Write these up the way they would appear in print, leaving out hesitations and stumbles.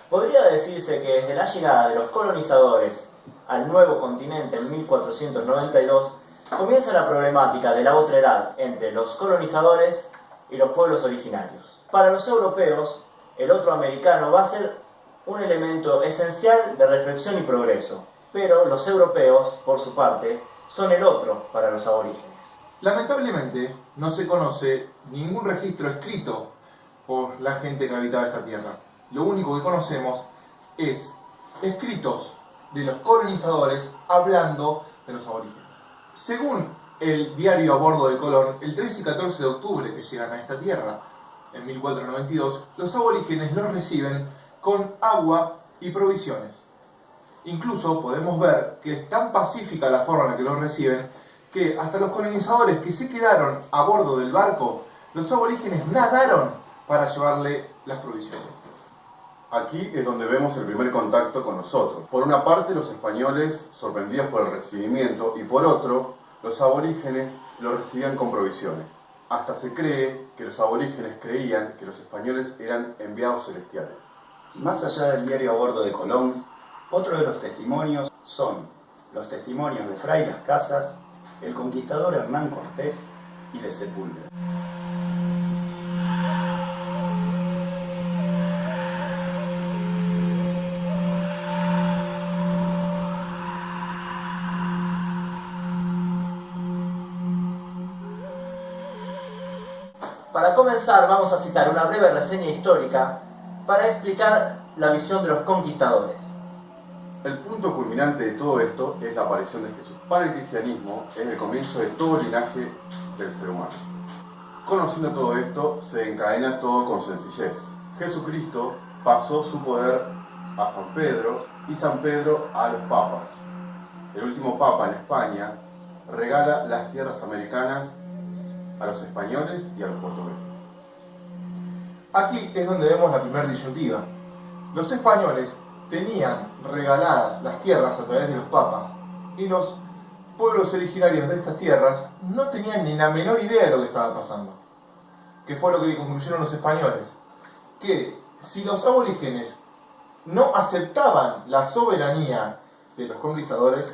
Podría decirse que desde la llegada de los colonizadores al nuevo continente en 1492 comienza la problemática de la otredad entre los colonizadores y los pueblos originarios. Para los europeos, el otro americano va a ser un elemento esencial de reflexión y progreso, pero los europeos, por su parte, son el otro para los aborígenes. Lamentablemente, no se conoce ningún registro escrito por la gente que habitaba esta tierra. Lo único que conocemos es escritos de los colonizadores hablando de los aborígenes. Según el diario a bordo de Colón, el 13 y 14 de octubre que llegan a esta tierra, en 1492, los aborígenes los reciben con agua y provisiones. Incluso podemos ver que es tan pacífica la forma en la que los reciben que hasta los colonizadores que se quedaron a bordo del barco, los aborígenes nadaron para llevarle las provisiones. Aquí es donde vemos el primer contacto con nosotros. Por una parte, los españoles, sorprendidos por el recibimiento, y por otro, los aborígenes lo recibían con provisiones. Hasta se cree que los aborígenes creían que los españoles eran enviados celestiales. Más allá del diario a bordo de Colón, otro de los testimonios son los testimonios de Fray Las Casas, el conquistador Hernán Cortés y de Sepúlveda. Para comenzar, vamos a citar una breve reseña histórica para explicar la visión de los conquistadores. El punto culminante de todo esto es la aparición de Jesús. Para el cristianismo es el comienzo de todo el linaje del ser humano. Conociendo todo esto, se encadena todo con sencillez. Jesucristo pasó su poder a San Pedro y San Pedro a los papas. El último papa en España regala las tierras americanas a los españoles y a los portugueses. Aquí es donde vemos la primera disyuntiva. Los españoles tenían regaladas las tierras a través de los papas y los pueblos originarios de estas tierras no tenían ni la menor idea de lo que estaba pasando. ¿Qué fue lo que concluyeron los españoles? Que si los aborígenes no aceptaban la soberanía de los conquistadores,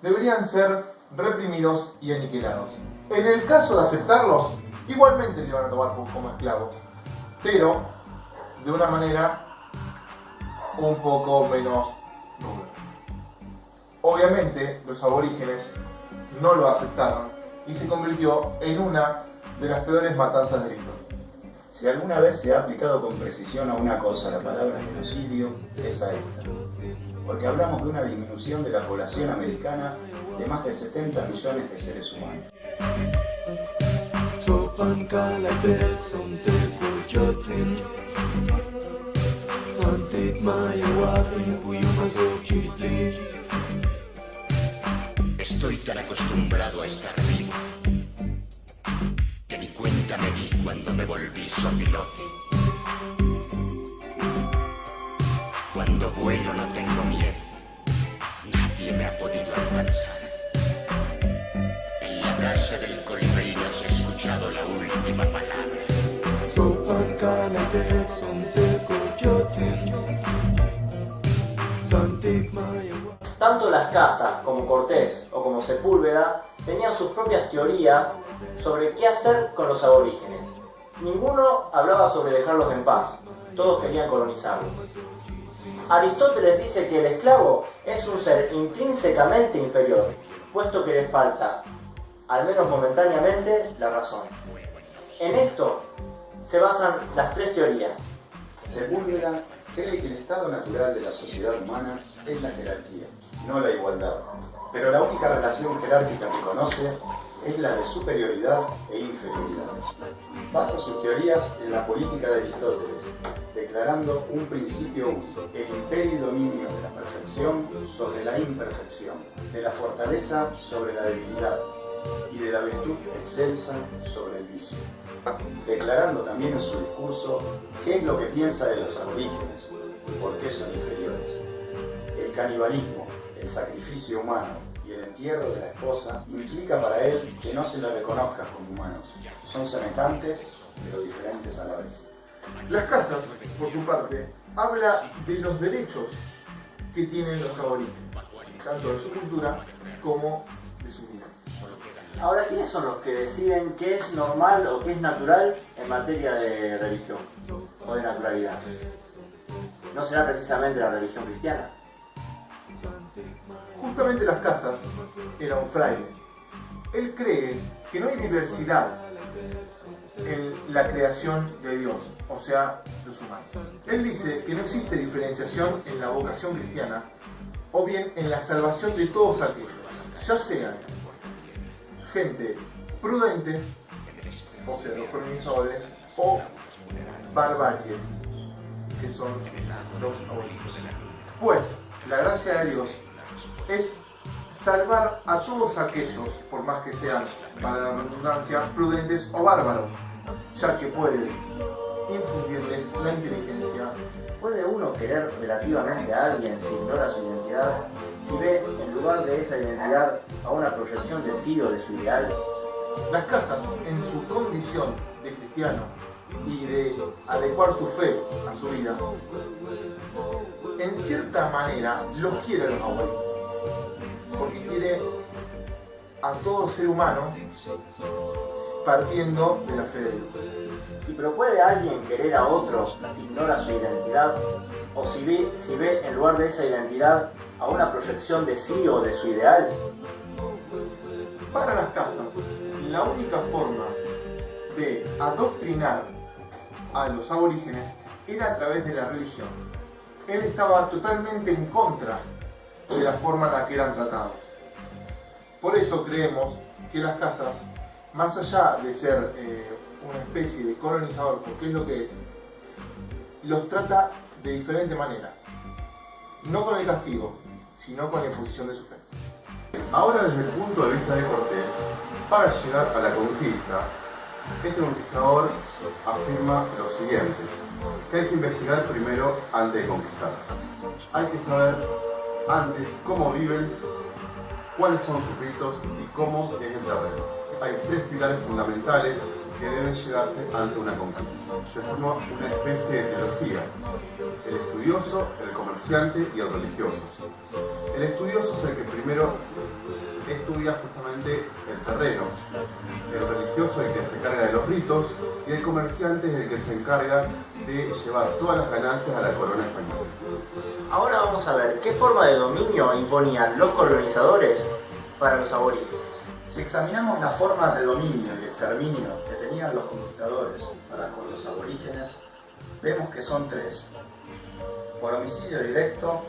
deberían ser reprimidos y aniquilados. En el caso de aceptarlos, igualmente le iban a tomar como esclavos, pero de una manera un poco menos ruda. Obviamente, los aborígenes no lo aceptaron y se convirtió en una de las peores matanzas de la historia. Si alguna vez se ha aplicado con precisión a una cosa la palabra genocidio, es a esta. Porque hablamos de una disminución de la población americana de más de 70 millones de seres humanos. Estoy tan acostumbrado a estar vivo que ni cuenta me di cuando me volví sopilote. Cuando vuelo no tengo miedo, nadie me ha podido alcanzar. En la casa del colibrí no se ha escuchado la última palabra. Tanto Las Casas como Cortés o como Sepúlveda tenían sus propias teorías sobre qué hacer con los aborígenes. Ninguno hablaba sobre dejarlos en paz, todos querían colonizarlos. Aristóteles dice que el esclavo es un ser intrínsecamente inferior, puesto que le falta, al menos momentáneamente, la razón. En esto se basan las tres teorías. Sepúlveda cree que el estado natural de la sociedad humana es la jerarquía, no la igualdad. Pero la única relación jerárquica que conoce es la de superioridad e inferioridad. Basa sus teorías en la política de Aristóteles, declarando un principio único: el imperio y dominio de la perfección sobre la imperfección, de la fortaleza sobre la debilidad y de la virtud excelsa sobre el vicio. Declarando también en su discurso qué es lo que piensa de los aborígenes y por qué son inferiores. El canibalismo, el sacrificio humano y el entierro de la esposa implica para él que no se le reconozca como humanos. Son semejantes, pero diferentes a la vez. Las casas, por su parte, habla de los derechos que tienen los aborígenes, tanto de su cultura como de su vida. Ahora, ¿quiénes son los que deciden qué es normal o qué es natural en materia de religión o de naturalidad? ¿No será precisamente la religión cristiana? Justamente Las Casas era un fraile. Él cree que no hay diversidad en la creación de Dios, o sea, los humanos. Él dice que no existe diferenciación en la vocación cristiana o bien en la salvación de todos aquellos, ya sean gente prudente, o sea, los colonizadores, o barbaries, que son los aborígenes. Pues la gracia de Dios es salvar a todos aquellos, por más que sean, para la redundancia, prudentes o bárbaros, ya que puede infundirles la inteligencia. ¿Puede uno querer relativamente a alguien si ignora su identidad, si ve en lugar de esa identidad a una proyección de sí o de su ideal? Las Casas, en su condición de cristiano y de adecuar su fe a su vida, en cierta manera los quiere a los aborígenes, porque quiere a todo ser humano partiendo de la fe de Dios. Si pero puede alguien querer a otro si ignora su identidad, o si ve en lugar de esa identidad a una proyección de sí o de su ideal. Para Las Casas, la única forma de adoctrinar a los aborígenes era a través de la religión. Él estaba totalmente en contra de la forma en la que eran tratados. Por eso creemos que Las Casas, más allá de ser una especie de colonizador, porque es lo que es, los trata de diferente manera. No con el castigo, sino con la imposición de su fe. Ahora, desde el punto de vista de Cortés, para llegar a la conquista, este conquistador afirma lo siguiente, que hay que investigar primero antes de conquistar. Hay que saber antes cómo viven, cuáles son sus ritos y cómo es el terreno. Hay tres pilares fundamentales que deben llegarse ante una conquista. Se forma una especie de teología: el estudioso, el comerciante y el religioso. El estudioso es el que primero estudia justamente el terreno, el religioso es el que se encarga de los ritos y el comerciante es el que se encarga de llevar todas las ganancias a la corona española. Ahora vamos a ver qué forma de dominio imponían los colonizadores para los aborígenes. Si examinamos la forma de dominio y exterminio que tenían los conquistadores para con los aborígenes, vemos que son tres: por homicidio directo,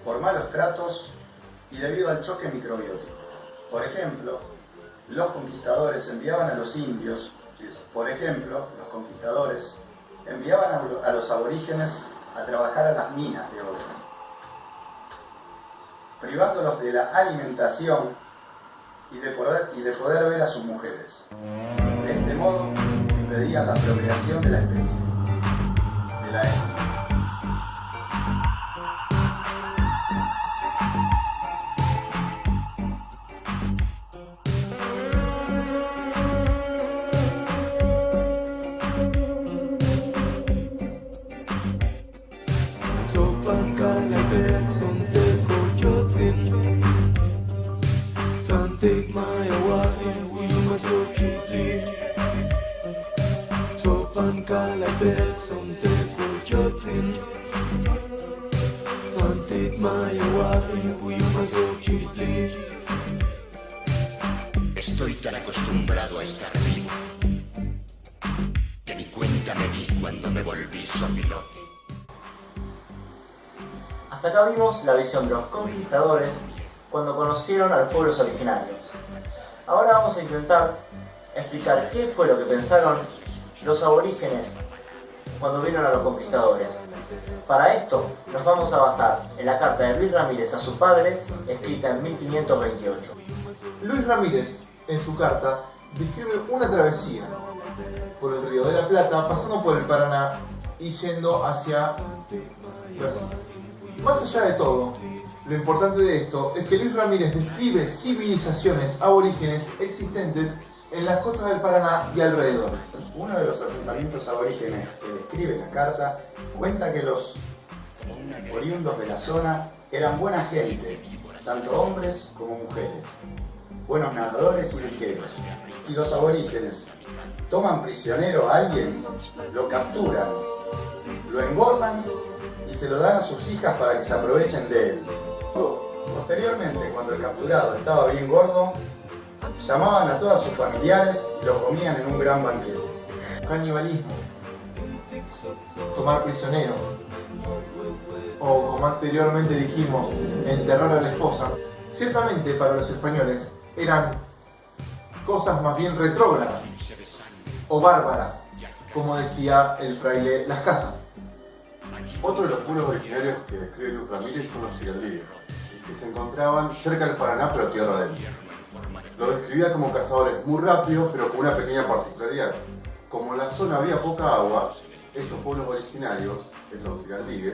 por malos tratos y debido al choque microbiótico. Por ejemplo, los conquistadores enviaban a los indios, enviaban a los aborígenes a trabajar a las minas de oro, privándolos de la alimentación y de poder ver a sus mujeres. De este modo, impedían la procreación de la especie, de la etnia. Estoy tan acostumbrado a estar vivo que ni cuenta me di cuando me volví sopilote. Hasta acá vimos la visión de los conquistadores cuando conocieron a los pueblos originarios. Ahora vamos a intentar explicar qué fue lo que pensaron los aborígenes cuando vieron a los conquistadores. Para esto nos vamos a basar en la carta de Luis Ramírez a su padre, escrita en 1528. Luis Ramírez, en su carta, describe una travesía por el Río de la Plata, pasando por el Paraná y yendo hacia Brasil. Más allá de todo, lo importante de esto es que Luis Ramírez describe civilizaciones aborígenes existentes en las costas del Paraná y alrededores. Uno de los asentamientos aborígenes que describe la carta cuenta que los oriundos de la zona eran buena gente, tanto hombres como mujeres, buenos nadadores y ligeros. Si los aborígenes toman prisionero a alguien, lo capturan, lo engordan y se lo dan a sus hijas para que se aprovechen de él. Posteriormente, cuando el capturado estaba bien gordo, llamaban a todos sus familiares y lo comían en un gran banquete. Canibalismo, tomar prisionero, o como anteriormente dijimos, enterrar a la esposa, ciertamente para los españoles eran cosas más bien retrógradas o bárbaras, como decía el fraile Las Casas. Otro de los pueblos originarios que describe Luis Ramírez son los giraldillos, que se encontraban cerca del Paraná pero tierra adentro. Lo describía como cazadores muy rápidos pero con una pequeña particularidad. Como en la zona había poca agua, estos pueblos originarios, los giraldillos,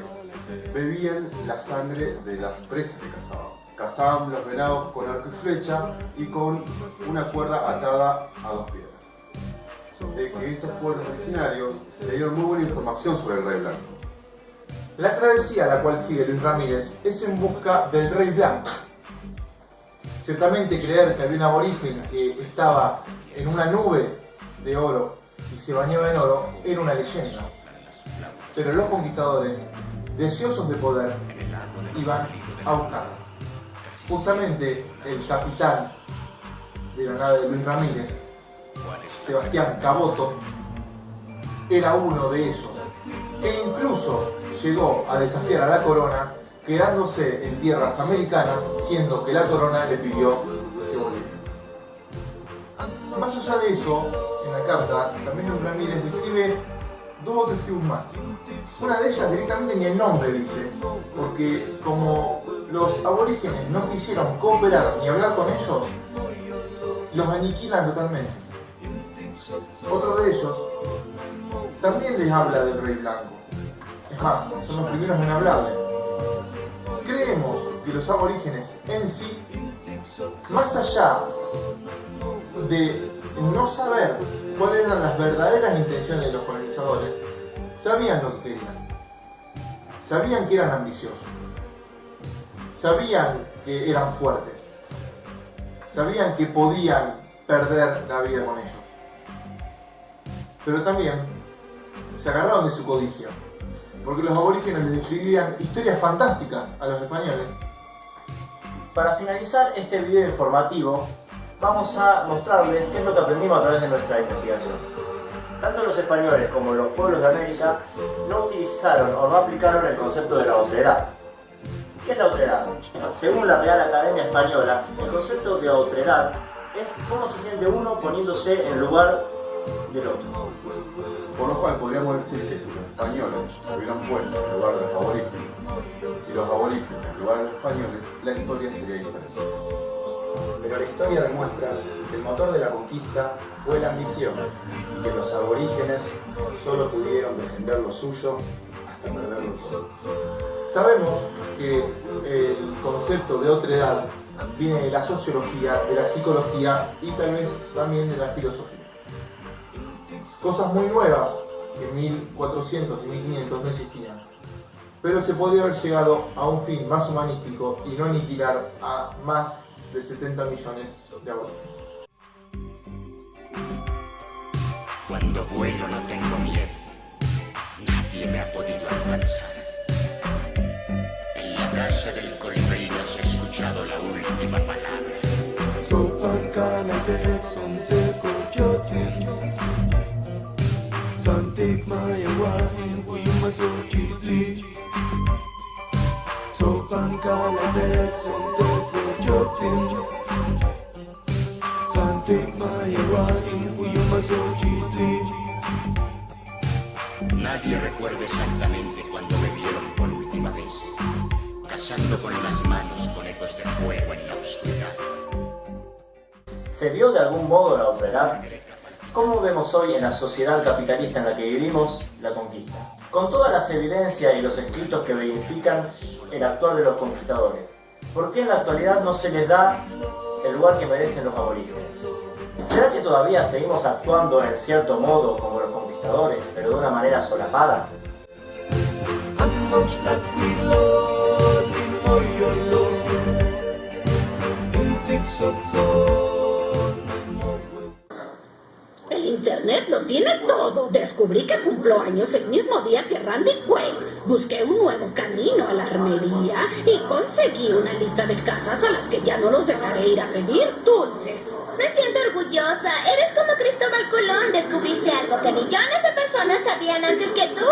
bebían la sangre de las presas que cazaban. Cazaban los venados con arco y flecha y con una cuerda atada a 2 piedras. De que estos pueblos originarios le dieron muy buena información sobre el Rey Blanco. La travesía a la cual sigue Luis Ramírez es en busca del Rey Blanco. Ciertamente creer que había un aborigen que estaba en una nube de oro y se bañaba en oro era una leyenda. Pero los conquistadores, deseosos de poder, iban a buscarlo. Justamente el capitán de la nave de Luis Ramírez, Sebastián Caboto, era uno de ellos, que incluso llegó a desafiar a la corona, quedándose en tierras americanas, siendo que la corona le pidió que volviera. Más allá de eso, en la carta, también Luis Ramírez describe 2 o 3 tribus más. Una de ellas directamente ni el nombre dice, porque como los aborígenes no quisieron cooperar ni hablar con ellos, los aniquilan totalmente. Otro de ellos también les habla del Rey Blanco. Es más, son los primeros en hablarle. Creemos que los aborígenes en sí, más allá de no saber cuáles eran las verdaderas intenciones de los colonizadores, sabían lo que querían. Sabían que eran ambiciosos. Sabían que eran fuertes. Sabían que podían perder la vida con ellos. Pero también se agarraron de su codicia, porque los aborígenes les describían historias fantásticas a los españoles. Para finalizar este video informativo, vamos a mostrarles qué es lo que aprendimos a través de nuestra investigación. Tanto los españoles como los pueblos de América no utilizaron o no aplicaron el concepto de la otredad. ¿Qué es la otredad? Según la Real Academia Española, el concepto de otredad es cómo se siente uno poniéndose en lugar del otro. Por lo cual podríamos decir que si los españoles se hubieran puesto en lugar de los aborígenes y los aborígenes en lugar de los españoles, la historia sería diferente. Pero la historia demuestra que el motor de la conquista fue la ambición y que los aborígenes solo pudieron defender lo suyo hasta perderlo todo. Sabemos que el concepto de otredad viene de la sociología, de la psicología y tal vez también de la filosofía. Cosas muy nuevas que en 1400 y 1500 no existían, pero se podría haber llegado a un fin más humanístico y no aniquilar a más de 70 millones de aborígenes. Cuando vuelo no tengo miedo, nadie me ha podido alcanzar. En la casa del colibrí no se ha escuchado la última palabra. Santik mayawain uyuma sojiti Sopan kalabek sontek jotin Santik mayawain uyuma sojiti. Nadie recuerda exactamente cuando me vieron por última vez, cazando con las manos conejos de fuego en la oscuridad. ¿Se vio de algún modo la otredad? ¿Cómo vemos hoy en la sociedad capitalista en la que vivimos la conquista? Con todas las evidencias y los escritos que verifican el actuar de los conquistadores, ¿por qué en la actualidad no se les da el lugar que merecen los aborígenes? ¿Será que todavía seguimos actuando en cierto modo como los conquistadores, pero de una manera solapada? El internet lo tiene todo. Descubrí que cumplo años el mismo día que Randy Quaid. Busqué un nuevo camino a la armería y conseguí una lista de casas a las que ya no los dejaré ir a pedir dulces. Me siento orgullosa. Eres como Cristóbal Colón. Descubriste algo que millones de personas sabían antes que tú.